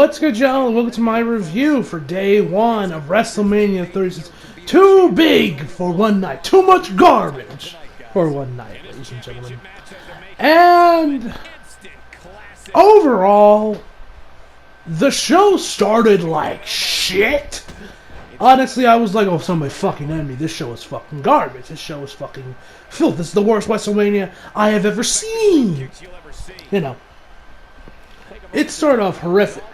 What's good, y'all? Welcome to my review for day one of WrestleMania 36. Too big for one night. Too much garbage for one night, ladies and gentlemen. And overall, the show started like shit. Honestly, I was like, oh, somebody fucking end me. This show is fucking garbage. This show is fucking filth. This is the worst WrestleMania I have ever seen. You know. It started off horrific.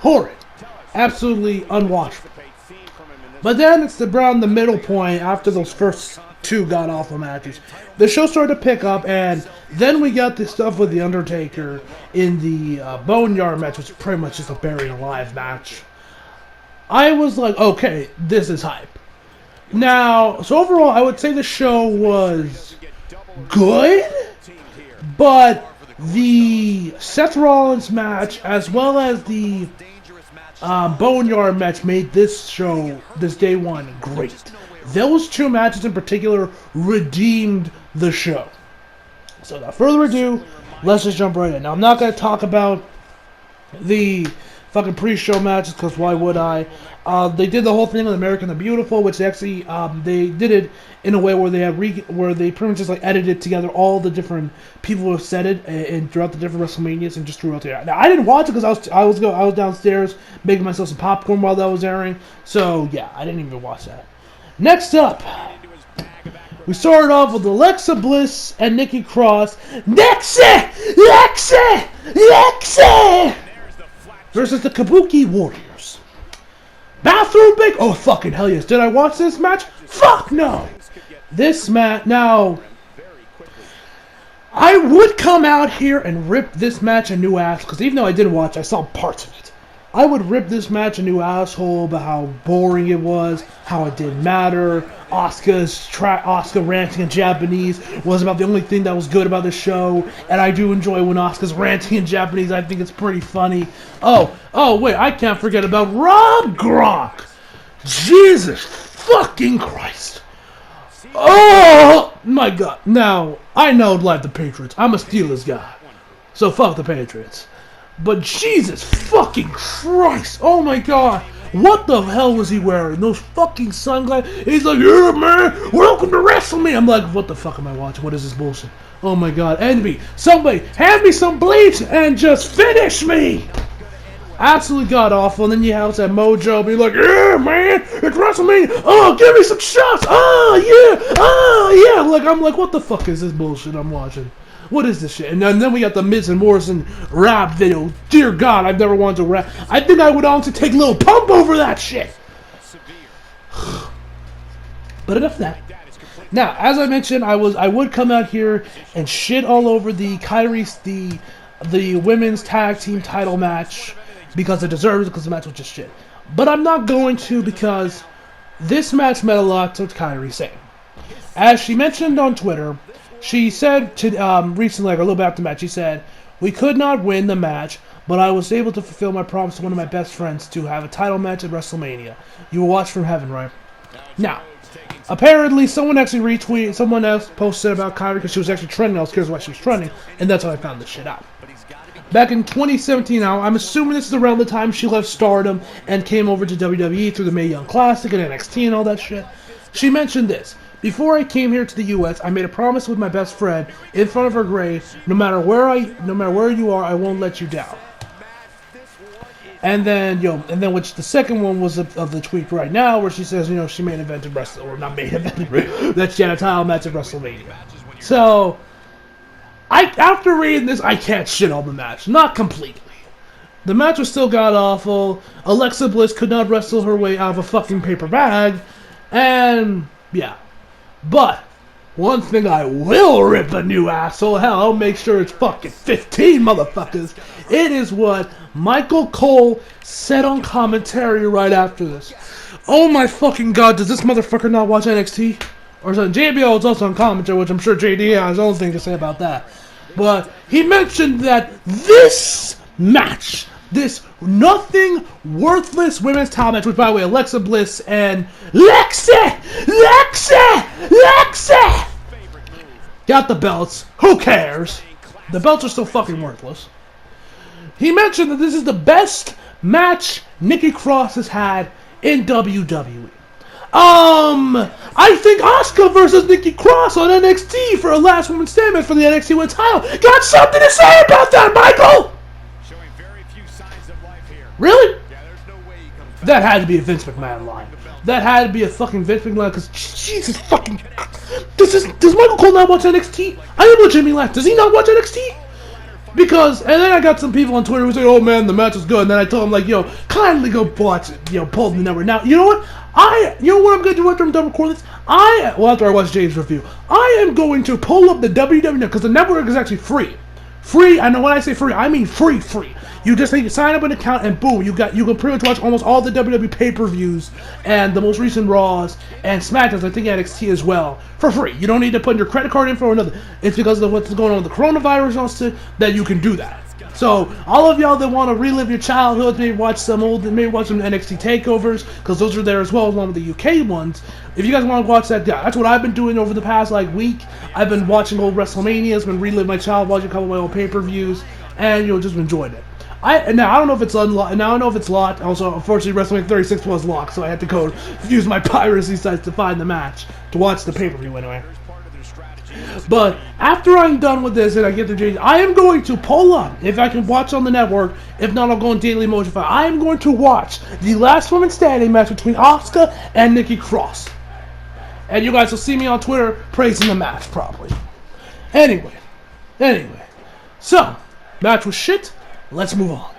Horrid. Absolutely unwatchable. But then it's around the middle point after those first two god-awful matches. The show started to pick up, and then we got this stuff with The Undertaker in the Boneyard match, which is pretty much just a buried alive match. I was like, okay, this is hype. Now, so overall, I would say the show was good, but the Seth Rollins match, as well as the Boneyard match, made this show, this day one, great. Those two matches in particular redeemed the show. So without further ado, let's just jump right in. Now, I'm not going to talk about the fucking pre-show matches, because why would I? They did the whole thing with American the Beautiful, which actually they did it in a way where they where they pretty much just like edited together all the different people who have said it and throughout the different WrestleManias and just threw it there. Now I didn't watch it because I was downstairs making myself some popcorn while that was airing, so yeah, I didn't even watch that. Next up, we started off with Alexa Bliss and Nikki Cross. Lexa versus the Kabuki Warriors. Bathroom break? Oh, fucking hell yes. Did I watch this match? Fuck no! This match, now, I would come out here and rip this match a new ass, because even though I didn't watch, I saw parts of it. I would rip this match a new asshole about how boring it was, how it didn't matter. Asuka ranting in Japanese was about the only thing that was good about the show, and I do enjoy when Asuka's ranting in Japanese. I think it's pretty funny. Oh wait, I can't forget about Rob Gronk. Jesus fucking Christ. Oh my God. Now, I know like the Patriots. I'm a Steelers guy, so fuck the Patriots. But Jesus fucking Christ. Oh my God. What the hell was he wearing? Those fucking sunglasses? He's like, yeah, man, welcome to WrestleMania. I'm like, what the fuck am I watching? What is this bullshit? Oh my God. Envy. Somebody, hand me some bleach and just finish me. Absolutely god awful. And then you have that Mojo be like, yeah, man, it's WrestleMania. Oh, give me some shots. Oh, yeah. Like, I'm like, what the fuck is this bullshit I'm watching? What is this shit? And then we got the Miz and Morrison rap video. Dear God, I've never wanted to rap. I think I would honestly take Lil Pump over that shit. But enough of that. Now, as I mentioned, I would come out here and shit all over the the women's tag team title match because it deserves it, because the match was just shit. But I'm not going to, because this match meant a lot to Kairi Sane. As she mentioned on Twitter, she said to recently, like a little bit after the match, she said, "We could not win the match, but I was able to fulfill my promise to one of my best friends to have a title match at WrestleMania. You will watch from heaven, right?" Now, apparently someone actually retweeted, someone else posted about Kairi because she was actually trending. I was curious why she was trending, and that's how I found this shit out. Back in 2017 now, I'm assuming this is around the time she left Stardom and came over to WWE through the Mae Young Classic and NXT and all that shit. She mentioned this: "Before I came here to the U.S., I made a promise with my best friend in front of her grave. No matter where you are, I won't let you down." And then, which the second one was of the tweet right now, where she says, she main evented wrestling, or not main evented, that she had a title match at WrestleMania. So, after reading this, I can't shit on the match, not completely. The match was still god awful. Alexa Bliss could not wrestle her way out of a fucking paper bag, and yeah. But one thing I will rip a new asshole, hell, I'll make sure it's fucking 15 motherfuckers. It is what Michael Cole said on commentary right after this. Oh my fucking God, does this motherfucker not watch NXT? Or something? JBL is also on commentary, which I'm sure JD has his own thing to say about that. But he mentioned that this match, this nothing worthless women's title match, which by the way, Alexa Bliss and Lexa got the belts. Who cares? The belts are still fucking worthless. He mentioned that this is the best match Nikki Cross has had in WWE. I think Asuka versus Nikki Cross on NXT for a last woman stand match for the NXT Women's title. Got something to say about that, Michael? Showing very few signs of life here. Really? Yeah, there's no way he comes back. That had to be a Vince McMahon line. That had to be a fucking Vince McMahon line, because Jesus fucking... Does Michael Cole not watch NXT? I am legitimately laughing. Does he not watch NXT? Because, and then I got some people on Twitter who say, oh man, the match was good, and then I told them, like, yo, kindly go watch it, pull the network. Now, you know what? You know what I'm going to do after I'm done recording this? After I watch James' review, I am going to pull up the WWE, because the network is actually free. Free, I know when I say free, I mean free. You just need to sign up an account and boom, you can pretty much watch almost all the WWE pay-per-views and the most recent Raws and SmackDowns, I think NXT as well, for free. You don't need to put in your credit card info or nothing. It's because of what's going on with the coronavirus and all that that you can do that. So, all of y'all that want to relive your childhood, maybe watch some NXT takeovers, because those are there as well, along with the UK ones. If you guys want to watch that, yeah, that's what I've been doing over the past, week. I've been watching old WrestleManias, been reliving my childhood, watching a couple of my old pay-per-views, and, just enjoyed it. Now, I don't know if it's unlocked. Now, I don't know if it's locked. Also, unfortunately, WrestleMania 36 was locked, so I had to go use my piracy sites to find the match, to watch the pay-per-view anyway. But after I'm done with this and I get the James, I am going to pull up, if I can watch on the network, if not I'll go on Daily Motion 5. I am going to watch the last woman standing match between Asuka and Nikki Cross. And you guys will see me on Twitter praising the match, probably. Anyway. So, match was shit. Let's move on.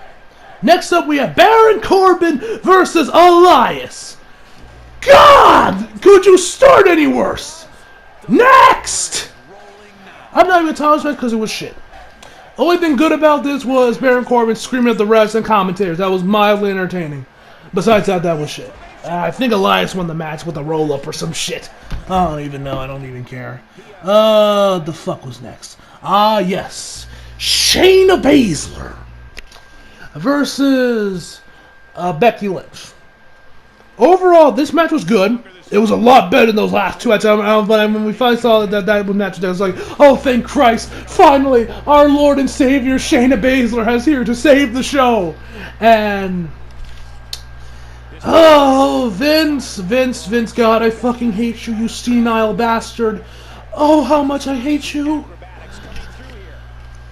Next up we have Baron Corbin versus Elias. God! Could you start any worse? Next! I'm not even telling this because it was shit. The only thing good about this was Baron Corbin screaming at the refs and commentators. That was mildly entertaining. Besides that was shit. I think Elias won the match with a roll-up or some shit. I don't even know. I don't even care. The fuck was next? Yes. Shayna Baszler versus Becky Lynch. Overall, this match was good. It was a lot better than those last two matches. But when we finally saw that match, I was like, oh, thank Christ. Finally, our Lord and Savior Shayna Baszler has here to save the show. And... oh, Vince, God, I fucking hate you, you senile bastard. Oh, how much I hate you.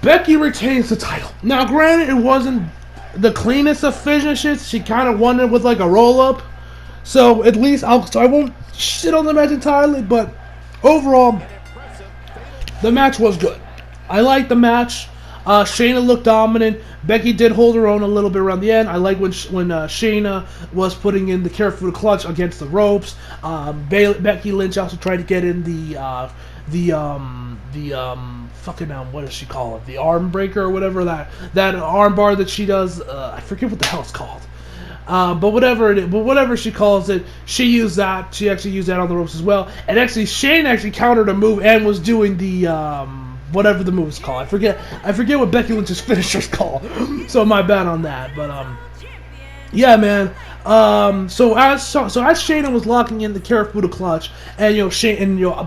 Becky retains the title. Now, granted, it wasn't the cleanest of finishes. She kind of won it with a roll-up. So, at least, I won't shit on the match entirely, but overall, the match was good. I liked the match. Shayna looked dominant. Becky did hold her own a little bit around the end. I like when Shayna was putting in the careful clutch against the ropes. Becky Lynch also tried to get in the what does she call it? The arm breaker or whatever, that arm bar that she does. I forget what the hell it's called. But whatever she calls it, she used that. She actually used that on the ropes as well. And actually, Shane actually countered a move and was doing the whatever the move is called. I forget what Becky Lynch's finisher's called. So my bad on that. But yeah, man. So as Shayna was locking in the Karafuda clutch, and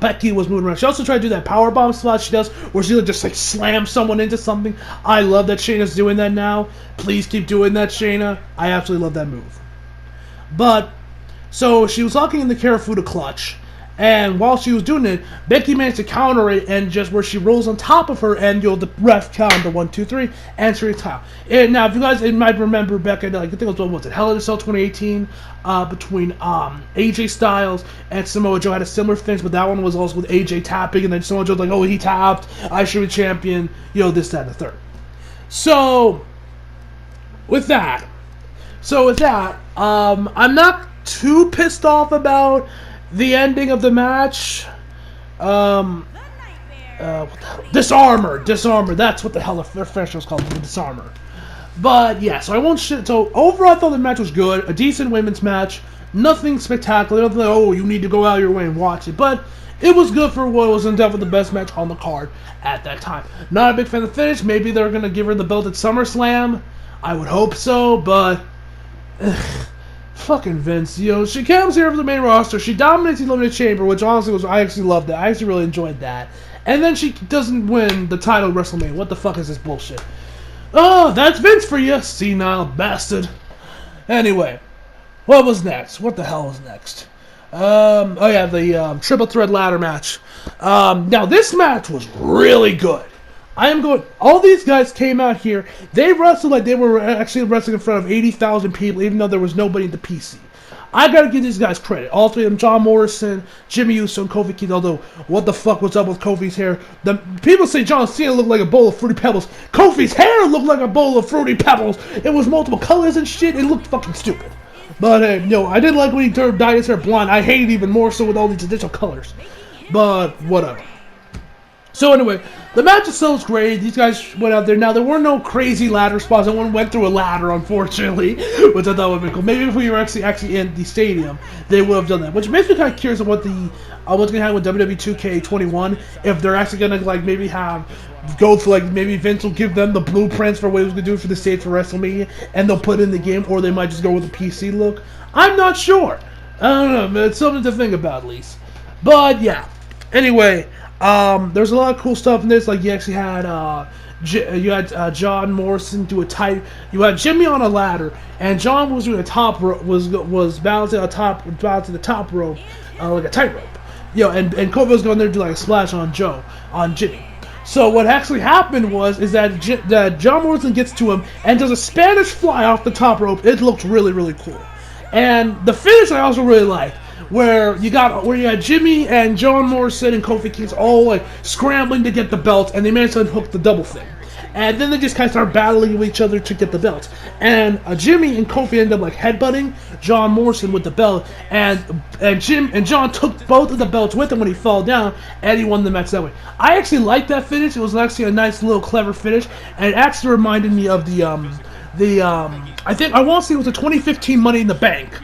Becky was moving around. She also tried to do that powerbomb spot she does, where she just slams someone into something. I love that Shayna's doing that now. Please keep doing that, Shayna. I absolutely love that move. But so she was locking in the Karafuda clutch, and while she was doing it, Becky managed to counter it, and just where she rolls on top of her, and the ref count the 1, 2, 3, and she retire. And now, if you guys might remember back at I think it was Hell in a Cell 2018, between AJ Styles and Samoa Joe had a similar finish, but that one was also with AJ tapping, and then Samoa Joe's like, oh, he tapped, I should be champion, this, that, and the third. So with that, I'm not too pissed off about the ending of the match. What the hell? Disarmor. That's what the hell the finish was called, the Disarmor. But yeah, so I won't shit. So overall, I thought the match was good. A decent women's match. Nothing spectacular. Nothing like, oh, you need to go out of your way and watch it. But it was good for what was definitely the best match on the card at that time. Not a big fan of the finish. Maybe they're gonna give her the belt at SummerSlam. I would hope so, but. Fucking Vince, she comes here for the main roster, she dominates the Elimination Chamber, which honestly I actually loved that, I actually really enjoyed that, and then she doesn't win the title at WrestleMania. What the fuck is this bullshit? Oh, that's Vince for you, senile bastard. Anyway, what was next? What the hell was next? Oh yeah, the triple threat ladder match. Now this match was really good. All these guys came out here. They wrestled like they were actually wrestling in front of 80,000 people, even though there was nobody in the PC. I gotta give these guys credit. All three of them, John Morrison, Jimmy Uso, and Kofi Kingston. Although, what the fuck was up with Kofi's hair? The people say John Cena looked like a bowl of Fruity Pebbles. Kofi's hair looked like a bowl of Fruity Pebbles. It was multiple colors and shit. It looked fucking stupid. But I didn't like when he dyed his hair blonde. I hate it even more so with all these additional colors. But whatever. So anyway, the match itself was great. These guys went out there. Now, there were no crazy ladder spots. No one went through a ladder, unfortunately, which I thought would be cool. Maybe if we were actually in the stadium, they would have done that. Which makes me kind of curious of what's going to happen with WWE 2K21. If they're actually going to maybe Vince will give them the blueprints for what he was going to do for the stage for WrestleMania, and they'll put it in the game, or they might just go with the PC look. I'm not sure. I don't know, but it's something to think about at least. But yeah. Anyway. There's a lot of cool stuff in this. Like you actually had John Morrison do a tight. You had Jimmy on a ladder, and John was doing a top rope, was balancing the top rope, like a tightrope. And Kofi was going there to do like a splash on Jimmy. So what actually happened is that John Morrison gets to him and does a Spanish fly off the top rope. It looked really, really cool, and the finish I also really liked. Where you had Jimmy and John Morrison and Kofi Kingston all like scrambling to get the belt, and they managed to unhook the double thing. And then they just kind of started battling with each other to get the belt. And Jimmy and Kofi ended up like headbutting John Morrison with the belt, and John took both of the belts with him when he fell down, and he won the match that way. I actually liked that finish. It was actually a nice little clever finish, and it actually reminded me of I think I want to say it was the 2015 Money in the Bank.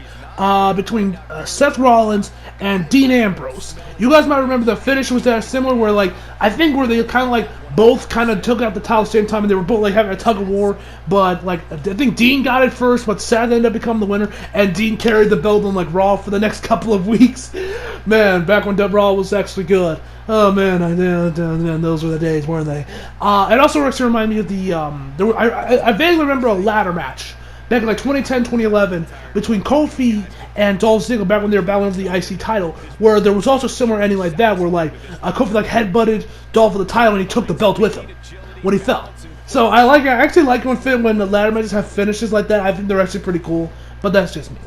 Between Seth Rollins and Dean Ambrose. You guys might remember the finish was that similar where where they kind of like both kind of took out the title at the same time, and they were both like having a tug of war, but like I think Dean got it first, but Seth ended up becoming the winner, and Dean carried the belt on like Raw for the next couple of weeks. Man, back when Raw was actually good. Oh man, those were the days, weren't they? It also actually reminded me of I vaguely remember a ladder match back in like 2010, 2011, between Kofi and Dolph Ziggler, back when they were battling for the IC title, where there was also a similar ending like that, where Kofi headbutted Dolph for the title and he took the belt with him when he fell. So I actually like when the ladder matches have finishes like that. I think they're actually pretty cool, but that's just me.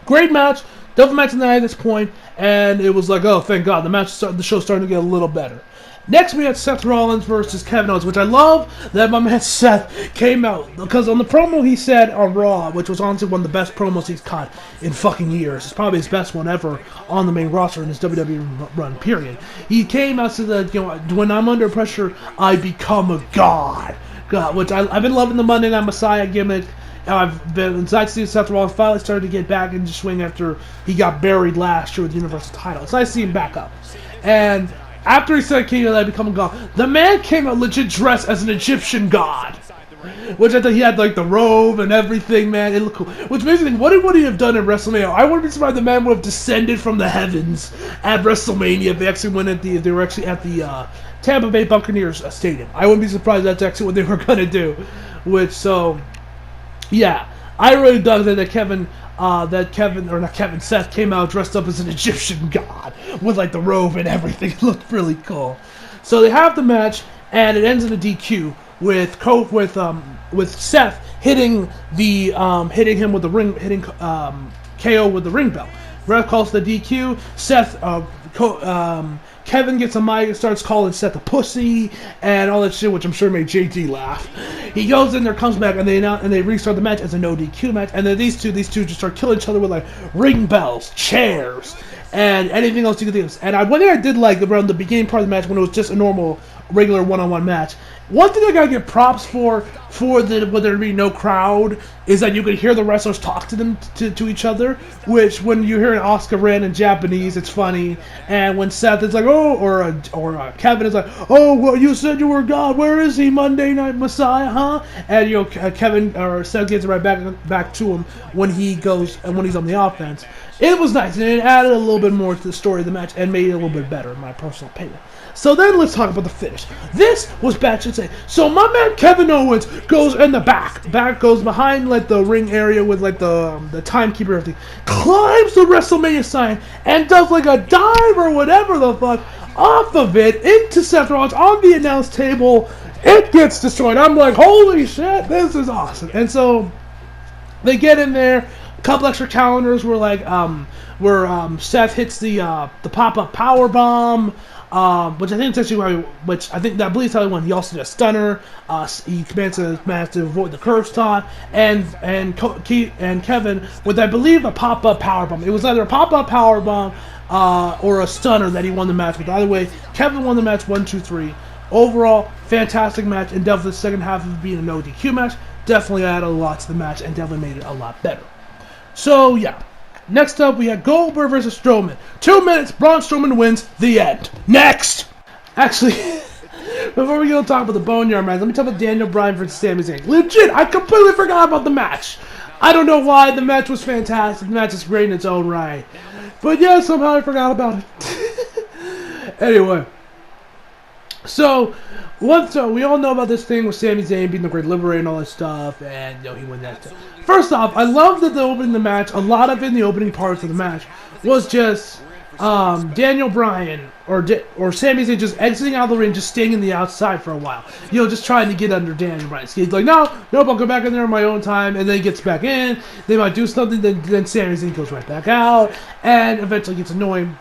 Great match, double match of the night at this point, and it was like, oh, thank God, the show's starting to get a little better. Next, we had Seth Rollins versus Kevin Owens, which I love that my man Seth came out, because on the promo he said on Raw, which was honestly one of the best promos he's cut in fucking years. It's probably his best one ever on the main roster in his WWE run, period. He came out and said that, when I'm under pressure, I become a god. Which I've been loving the Monday Night Messiah gimmick. I've been excited to see Seth Rollins finally started to get back into swing after he got buried last year with the Universal title. It's nice to see him back up. And after he said King I become a god, the man came out legit dressed as an Egyptian god. Which I thought he had like the robe and everything, man. It looked cool. Which makes me think, what would he have done in WrestleMania? I wouldn't be surprised the man would have descended from the heavens at WrestleMania if they actually they were actually at the Tampa Bay Buccaneers stadium. I wouldn't be surprised that's actually what they were gonna do. Yeah, I really dug that Seth came out dressed up as an Egyptian god with like the robe and everything. It looked really cool. So they have the match, and it ends in a DQ with Seth hitting him with the ring, KO with the ring bell. Ref calls the DQ. Kevin gets a mic and starts calling Seth a pussy and all that shit, which I'm sure made JT laugh. He goes in there, comes back, and they restart the match as a no DQ match. And then these two just start killing each other with like ring bells, chairs, and anything else you could think of. And one thing I did like around the beginning part of the match, when it was just a normal, regular one-on-one match, one thing I gotta get props for when there be no crowd, is that you could hear the wrestlers talk to each other, which when you hear an Oscar Ren in Japanese, it's funny. And when Seth is like, oh, or Kevin is like, oh, well, you said you were God, where is he, Monday Night Messiah, huh? And Kevin or Seth gets it right back to him when he's on the offense. It was nice, and it added a little bit more to the story of the match and made it a little bit better, in my personal opinion. So then let's talk about the finish. This was Batshit's say. So my man Kevin Owens goes in the back goes behind like the ring area with like the timekeeper and everything, climbs the WrestleMania sign and does like a dive or whatever the fuck off of it into Seth Rollins on the announce table. It gets destroyed. I'm like, holy shit, this is awesome. And so they get in there. A couple extra calendars were like where Seth hits the pop-up power bomb, which I think is actually I believe how he won. He also did a stunner. He commands his match to avoid the curve stomp, and Kevin with I believe a pop-up power bomb. It was either a pop-up power bomb or a stunner that he won the match with. Either way, Kevin won the match 1-2-3. Overall, fantastic match, and definitely the second half of being a no DQ match definitely added a lot to the match and definitely made it a lot better. So, yeah. Next up, we had Goldberg versus Strowman. 2 minutes, Braun Strowman wins. The end. Next! Actually, before we go talk about the Boneyard match, let me talk about Daniel Bryan versus Sami Zayn. Legit, I completely forgot about the match. I don't know why. The match was fantastic. The match is great in its own right. But yeah, somehow I forgot about it. Anyway. So we all know about this thing with Sami Zayn being the Great Liberator and all that stuff, and he won that stuff. First off, I love that the opening of the match, a lot of it in the opening parts of the match, was just Daniel Bryan or Sami Zayn just exiting out of the ring, just staying in the outside for a while. Just trying to get under Daniel Bryan's skin. He's like, nope, I'll go back in there on my own time, and then he gets back in. They might do something, then Sami Zayn goes right back out, and eventually gets annoying.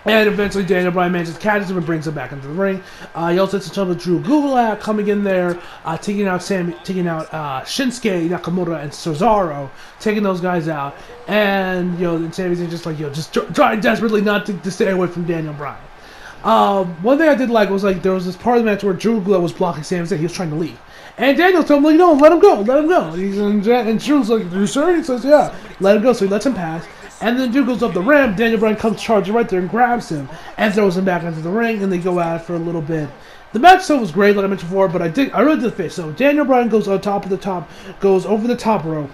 And eventually Daniel Bryan manages to catch him and brings him back into the ring. He also hits each other with Drew Gulak coming in there, taking out Shinsuke Nakamura and Cesaro, taking those guys out. And and Sami Zayn just trying desperately not to stay away from Daniel Bryan. One thing I did like was there was this part of the match where Drew Gulak was blocking Sami Zayn. He was trying to leave. And Daniel told him, no, let him go. And Drew's like, are you sure? He says, yeah, let him go. So he lets him pass. And then Drew goes up the ramp. Daniel Bryan comes charging right there and grabs him and throws him back into the ring, and they go at it for a little bit. The match still was great, like I mentioned before, but I really did the face. So Daniel Bryan goes on top of the top, goes over the top rope,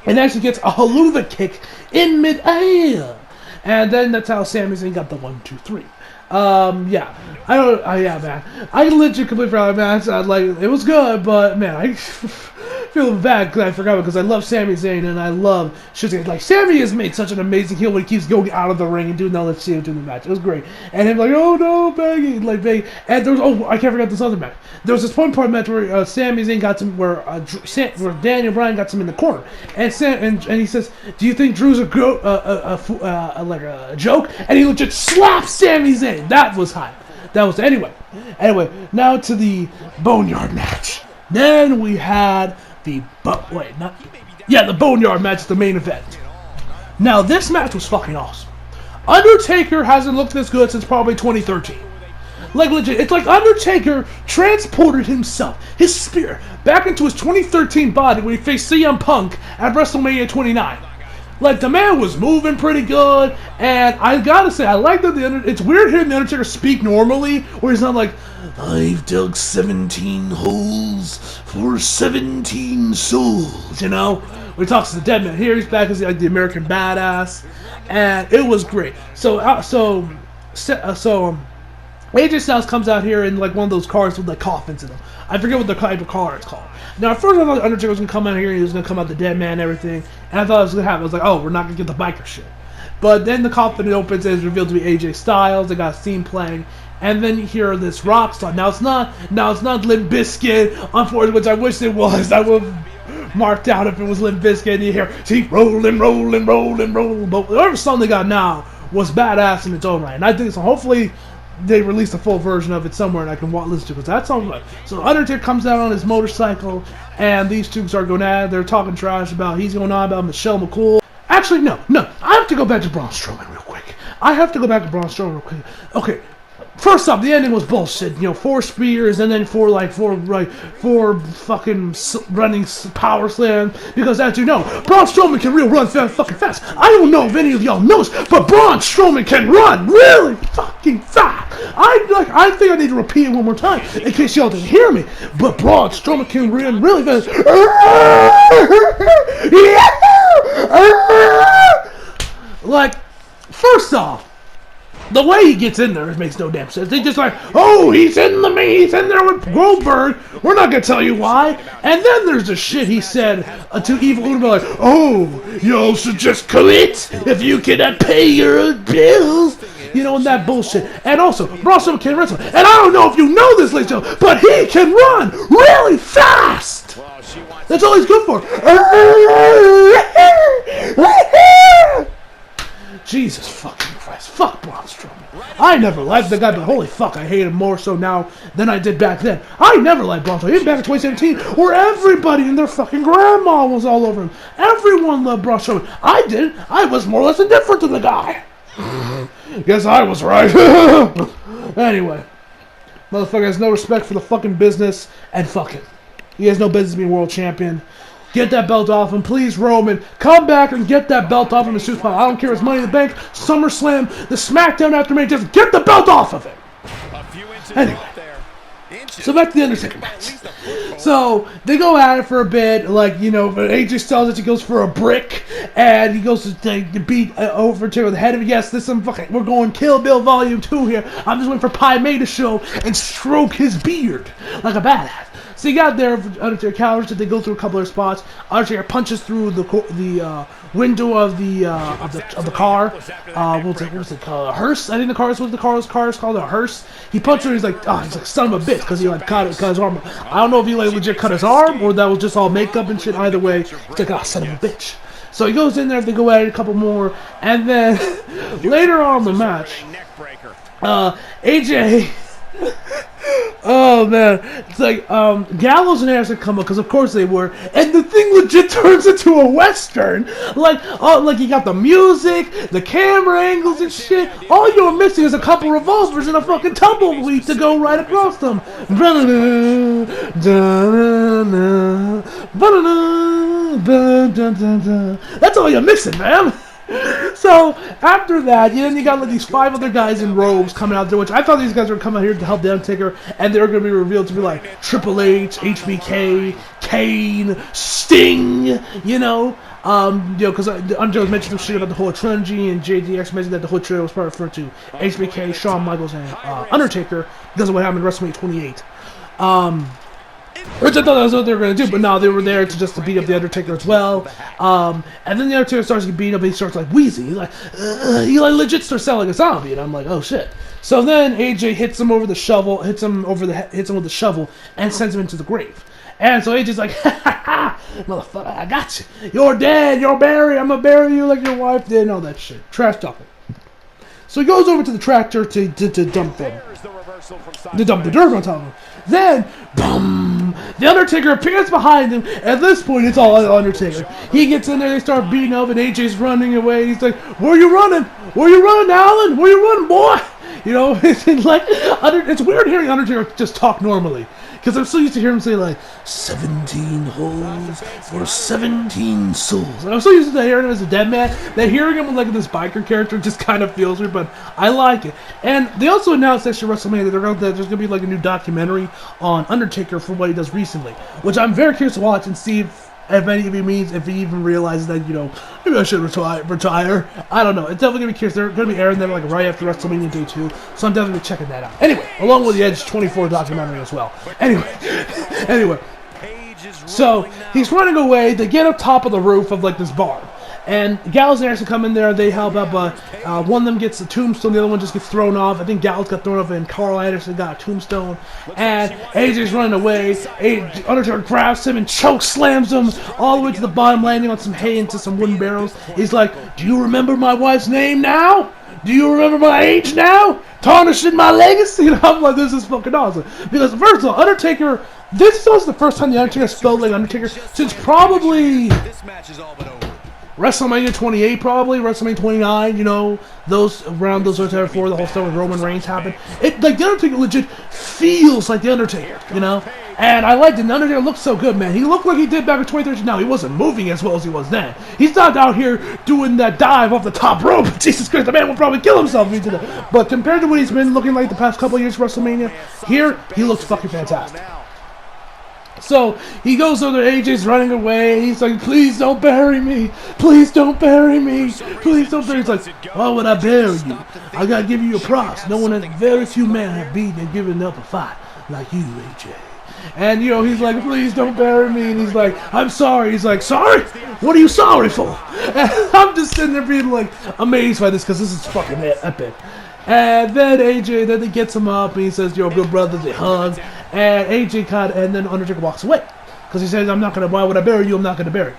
and actually gets a haluva kick in mid-air. And then that's how Sami Zayn got the 1-2-3. Yeah, man. I legit completely forgot about the match. It was good, but man, I feel bad because I forgot because I love Sami Zayn and I love Shinsuke. Sami has made such an amazing heel when he keeps going out of the ring and doing all that shit during the match. It was great. And him oh no, begging, begging. And there was I can't forget this other match. There was this one part match where Sami Zayn got him where Daniel Bryan got him in the corner, and he says, "Do you think Drew's a joke?" And he legit slaps Sami Zayn. That was hype. That was anyway. Now to the Boneyard match. Then we had the Boneyard match, the main event. Now this match was fucking awesome. Undertaker hasn't looked this good since probably 2013. Legit, it's like Undertaker transported himself, his spirit, back into his 2013 body when he faced CM Punk at WrestleMania 29. The man was moving pretty good, and I gotta say, I like that it's weird hearing the Undertaker speak normally, where he's not like, I've dug 17 holes for 17 souls, When he talks to the dead man. Here he's back as the American badass, and it was great. So AJ Styles comes out here in one of those cars with coffins in them. I forget what the type of car it's called. Now, at first I thought Undertaker was going to come out here and he was going to come out the dead man and everything. And I thought it was going to happen. I was like, oh, we're not going to get the biker shit. But then the coffin opens and it's revealed to be AJ Styles. They got a theme playing. And then you hear this rock star. Now it's not Limp Bizkit, unfortunately, which I wish it was. I would have marked out if it was Limp Bizkit. And you hear, keep rolling. But whatever song they got now was badass in its own right. And I think so. Hopefully they released a full version of it somewhere and I can listen to it because that song's right. So Undertaker comes out on his motorcycle and these two start going at it. They're talking trash about, he's going on about Michelle McCool. Actually, no. I have to go back to Braun Strowman real quick. Okay. First off, the ending was bullshit. 4 spears and then 4 fucking running power slams. Because as you know, Braun Strowman can run fucking fast. I don't know if any of y'all knows, but Braun Strowman can run really fucking fast. I think I need to repeat it one more time in case y'all didn't hear me. But Braun Strowman can run really fast. First off, The way he gets in there makes no damn sense. They just like, oh, he's in there with Goldberg. We're not gonna tell you why. And then there's the shit he said to Evil Uno, like, oh, you should just quit if you cannot pay your own bills. You know, and that bullshit. And also, Braun Strowman can wrestle. And I don't know if you know this, ladies and gentlemen, but he can run really fast. That's all he's good for. Jesus fucking Christ. Fuck Braun Strowman. I never liked the guy, but holy fuck, I hate him more so now than I did back then. I never liked Braun Strowman. Even back in 2017, where everybody and their fucking grandma was all over him. Everyone loved Braun Strowman. I didn't. I was more or less indifferent to the guy. Guess I was right. Anyway. Motherfucker has no respect for the fucking business, and fuck it. He has no business being world champion. Get that belt off him. Please, Roman, come back and get that belt off him as soon as possible. I don't care if it's Money in the Bank, SummerSlam, the SmackDown after Mania. Just get the belt off of him. Anyway. So back to the Undertaker match. So they go at it for a bit, like, you know, but AJ Styles he goes for a brick, and he goes to beat over to the head of it. Yes, this some fucking, we're going Kill Bill Volume 2 here. I'm just waiting for Pai Mei to show and stroke his beard like a badass. So he got there, Undertaker counters, they go through a couple of spots. Undertaker punches through the window of the car. What was it called? A hearse? I think the car was called a hearse. He punched her. He's like, son of a bitch, because he like cut his arm. I don't know if he like legit cut his arm or that was just all makeup and shit. Either way, he's like, son of a bitch. So he goes in there. They go at it a couple more, and then later on in the match, AJ. Oh man, it's like Gallows and Anderson come up because of course they were, and the thing legit turns into a western. Like you got the music, the camera angles and shit. All you're missing is a couple revolvers and a fucking tumbleweed to go right across them. That's all you're missing, man. So after that, then you got like these 5 other guys in robes coming out there, which I thought these guys were coming out here to help the Undertaker, and they were going to be revealed to be like Triple H, HBK, Kane, Sting, because Undertaker was mentioning some shit about the whole trilogy, and JDX mentioned that the whole trio was part referred to HBK, Shawn Michaels, and Undertaker because of what happened in WrestleMania 28. Which I thought that was what they were going to do, but no, they were there to beat up the Undertaker as well. And then the Undertaker starts to get beat up, and he starts like wheezing. He's like, he like legit starts sounding like a zombie, and I'm like, oh shit. So then AJ hits him over the shovel, hits him with the shovel, and sends him into the grave. And so AJ's like, ha, motherfucker, I got you. You're dead, you're buried, I'm gonna bury you like your wife did, and all that shit. Trash talking. So he goes over to the tractor to dump them. To dump the dirt on top of him. Then, boom, the Undertaker appears behind him. At this point, it's all Undertaker. He gets in there, they start beating up, and AJ's running away. He's like, where you running? Where you running, Alan? Where you running, boy? It's like, it's weird hearing Undertaker just talk normally. Because I'm so used to hearing him say, like, 17 holes or 17 souls. And I'm so used to hearing him as a dead man that hearing him with, like, this biker character just kind of feels weird, but I like it. And they also announced that WrestleMania that there's going to be, like, a new documentary on Undertaker for what he does recently, which I'm very curious to watch and see if any of it means, if he even realizes that, maybe I should retire. I don't know. It's definitely going to be curious. They're going to be airing them like right after WrestleMania Day 2, so I'm definitely checking that out. Anyway, along with the Edge 24 documentary as well. Anyway. So, he's running away. They get up top of the roof of like this barn. And Gallows and Anderson come in there, they help out, but one of them gets the tombstone, the other one just gets thrown off. I think Gallows got thrown off, and Carl Anderson got a tombstone. And AJ's running away. Undertaker grabs him and choke slams him all the way to the bottom, landing on some hay into some wooden barrels. He's like, do you remember my wife's name now? Do you remember my age now? Tarnishing my legacy? I'm like, this is fucking awesome. Because first of all, Undertaker, this was the first time the Undertaker spelled like Undertaker since probably WrestleMania 28, probably WrestleMania 29. Those around those times before the whole stuff with Roman Reigns happened. It like the Undertaker legit feels like the Undertaker, And I liked it. The Undertaker looked so good, man. He looked like he did back in 2013. Now he wasn't moving as well as he was then. He's not out here doing that dive off the top rope. Jesus Christ, the man will probably kill himself if he did that. But compared to what he's been looking like the past couple of years WrestleMania, here he looks fucking fantastic. So he goes over, AJ's running away. He's like, please don't bury me. Please don't bury me. Please don't bury me. He's like, why would I bury you? I gotta give you your props. No one, very few men have beaten and given up a fight like you, AJ. And, you know, he's like, please don't bury me. And he's like, I'm sorry. He's like, sorry? What are you sorry for? And I'm just sitting there being like amazed by this because this is fucking epic. And then AJ, then he gets him up and he says, you're a good brother. They hug. And AJ and then Undertaker walks away. Because he says, why would I bury you? I'm not going to bury you.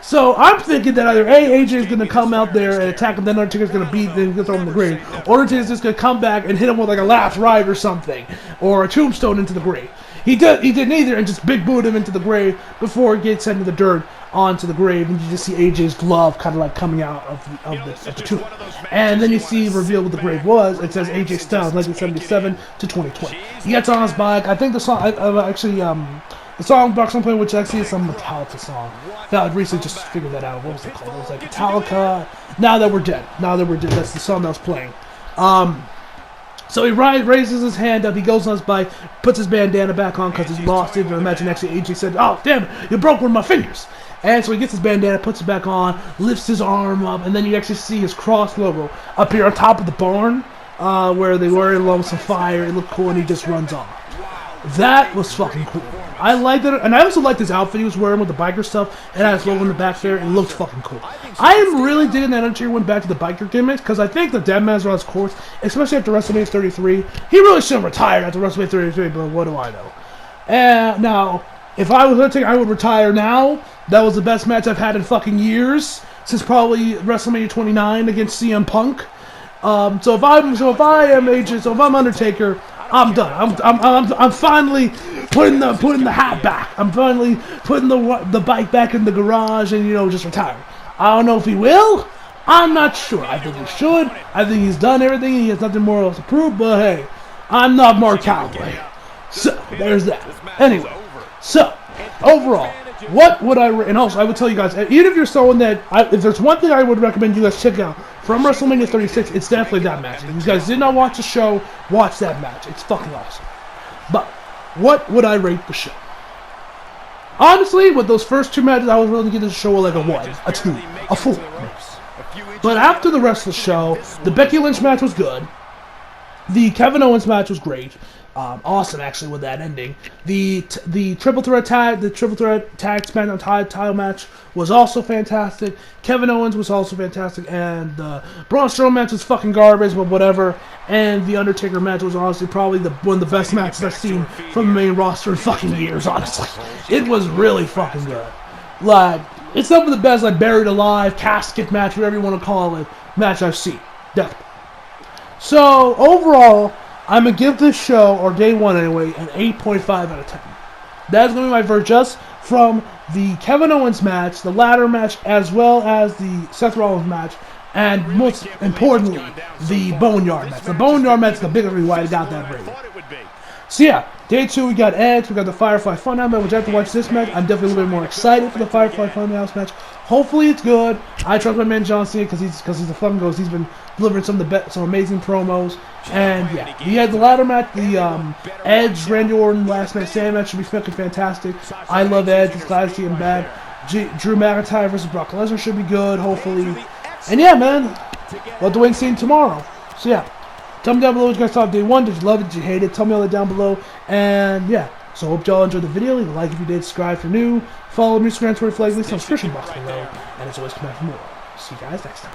So I'm thinking that either AJ is going to come out there and attack him, then Undertaker's going to beat him and throw him in the grave. Or Undertaker's just going to come back and hit him with like a last ride or something. Or a tombstone into the grave. He did neither and just big boot him into the grave before he gets into the dirt onto the grave, and you just see AJ's glove kind of like coming out of the tomb. And then you see revealed what the grave was. It says AJ Styles 1977 to 2020. He gets on his bike. I think the song the song Box I'm playing, which actually is some Metallica song. I recently just figured that out. What was it called? It was like Metallica. Now That We're Dead. That's the song that was playing. So he raises his hand up, he goes on his bike, puts his bandana back on because he lost it. And imagine actually AJ said, oh, damn it, you broke one of my fingers. And so he gets his bandana, puts it back on, lifts his arm up, and then you actually see his cross logo up here on top of the barn where they were along with some fire. It looked cool, and he just runs off. That was fucking cool. I liked it, and I also liked his outfit he was wearing with the biker stuff, and had his logo in the back there, and it looked fucking cool. I am really digging that Undertaker went back to the biker gimmicks, because I think the Deadman's runs course, especially after WrestleMania 33. He really should have retired after WrestleMania 33, but what do I know? And now, if I was Undertaker, I would retire now. That was the best match I've had in fucking years, since probably WrestleMania 29 against CM Punk. So if I'm Undertaker, I'm done. I'm finally putting the hat back. I'm finally putting the bike back in the garage and, you know, just retire. I don't know if he will. I'm not sure. I think he should. I think he's done everything. He has nothing more else to prove. But hey, I'm not Mark Calloway. So there's that. Anyway, so overall, what would I? And also, I would tell you guys, even if you're someone that, if there's one thing I would recommend you guys check out from WrestleMania 36, it's definitely that match. If you guys did not watch the show, watch that match. It's fucking awesome. But what would I rate the show? Honestly, with those first two matches, I was willing to give this show like a 1, a 2, a 4. But after the rest of the show, the Becky Lynch match was good. The Kevin Owens match was great. Awesome, actually, with that ending. The triple threat tag SmackDown title match was also fantastic. Kevin Owens was also fantastic, and the Braun Strowman match was fucking garbage, but whatever. And the Undertaker match was honestly probably one of the best matches I've seen from the main roster in fucking years. Honestly, it was really fucking good. Like, it's some of the best, like, buried alive, casket match, whatever you want to call it, match I've seen. Definitely. So overall, I'm going to give this show, or day one anyway, an 8.5 out of 10. That's going to be my verdict just from the Kevin Owens match, the ladder match, as well as the Seth Rollins match, and most importantly, the Boneyard match. The Boneyard match is the biggest reason why I got that rating. So yeah, day 2 we got Edge, we got the Firefly Funhouse match, which after watch this match, I'm definitely a little bit more excited for the Firefly Funhouse match. Hopefully it's good. I trust my man John Cena because he's a fun ghost. He's been delivering some amazing promos. And yeah, he had the ladder match, the Edge, Randy Orton last man stand match should be fucking fantastic. I love Edge. It's glad to see him back. Drew McIntyre versus Brock Lesnar should be good, hopefully. And yeah, man, we'll have to wait and see him tomorrow. So yeah, tell me down below what you guys thought of day 1. Did you love it? Did you hate it? Tell me all that down below. And yeah, so hope y'all enjoyed the video. Leave a like if you did. Subscribe if you're new. Follow me on Instagram, Twitter, flag, link on the description box below. And as always, come back for more. See you guys next time.